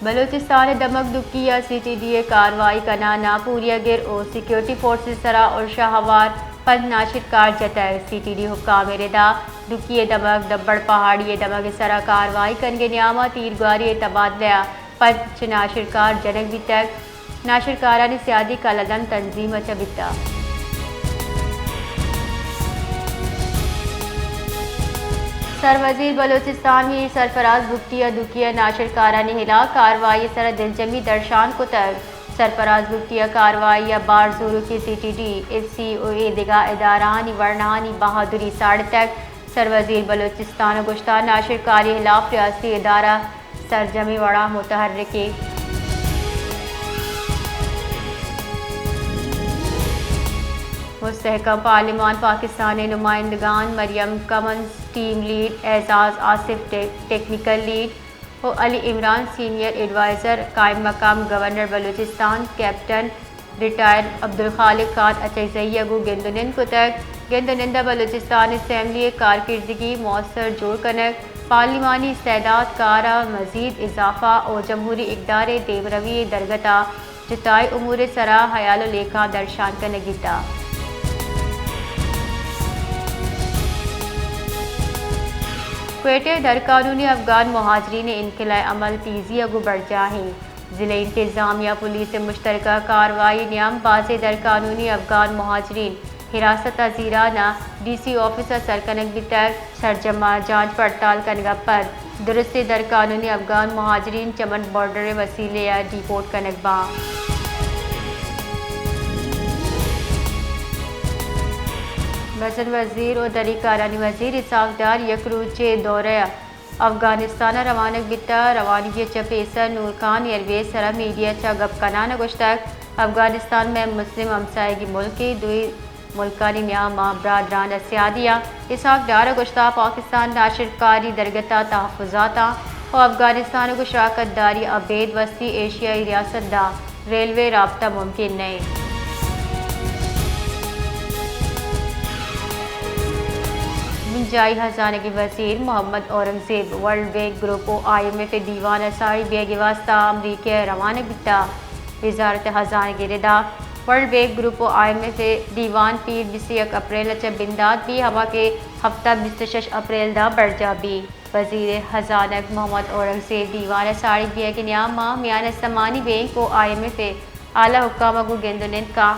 بلوچستان دمک دکی یا سی T D A کاروائی کنانا پوریا گر او سیکیورٹی فورسز سرا اور شاہوار پند ناشر کار جتر سی ٹی ڈی حکام ردا دکی دمک دبڑ پہاڑی دمک سرا کاروائی کنگے نیاما تیرگواری تبادلہ پنچ ناشر کار جنک بھی تک ناشر کاران سیادی کالدم تنظیم چبتا سروزیر بلوچستان میر سرفراز بگٹی دکیا ناشر کاران ہلاک کاروائی سر دلجمی درشان کو تک سرفراز بگٹی کاروائی بار زورو کی C T D F C او اے دگا ادارانی ورنانی بہادری ساڑھ تک سروزیر بلوچستان گشتہ ناشر کاری خلاف ریاستی ادارہ سرجمی وڑا متحرک مستحکم پارلیمان پاکستان نمائندگان مریم کمنز ٹیم لیڈ اعزاز آصف ٹیکنیکل لیڈ و علی عمران سینئر ایڈوائزر قائم مقام governor Balochistan captain retired Abdul Khaliq Khan اچیزئی گو گندنند کو تک گندنندہ بلوچستان اسمبلی کارکردگی مؤثر جوڑ کنک پارلیمانی استعداد کارا مزید اضافہ اور جمہوری اقدار دیوروی درگتا جتائی امور سرا حیال و لیکھا درشان کنگیتا کوئٹہ در قانونی افغان مہاجرین انخلاء عمل تیزی اگو بڑھ جاہیں ضلع انتظامیہ پولیس مشترکہ کاروائی نیام باز در قانونی افغان مہاجرین حراست زیرانہ ڈی سی آفیسر سرکنک بھی تک سرجمہ جانچ پڑتال کنگا پر درست در قانونی افغان مہاجرین چمن بارڈر وسیلے یا ڈیپورٹ کنک با وزن وزیر و دری کارانی وزیر اسحاق ڈار یک روزے دورہ افغانستان روانک بیتا روانگی چپیسر نور خان ایئرویز سرا میڈیا چا گپ کنان گشتک افغانستان میں مسلم ہمسائیگی ملکی دوئی ملکانی نیاما برادران سیادیہ اسحاق ڈار گشتہ پاکستان ناشر کاری درگتا تحفظاتا و افغانستان کو شراکت داری ابید وسطی ایشیائی ریاست دا ریلوے رابطہ ممکن نہیں جائی خزانہ کی وزیر Muhammad Aurangzeb world bank group و آئی ایم ایف دیوان اساری بیگ واسطہ امریکہ روانہ بیتا وزارت خزانہ کی ردا ورلڈ بینک گروپ و آئی ایم ایف دیوان پیر 21 اپریل بنداد بھی ہوا کے ہفتہ 26 اپریل دا بڑھ جا بھی وزیر خزانہ محمد اورنگزیب دیوان اساری بیگ نیام میان سمانی بینک و آئی ایم ایف اعلیٰ حکام کو گندنند کا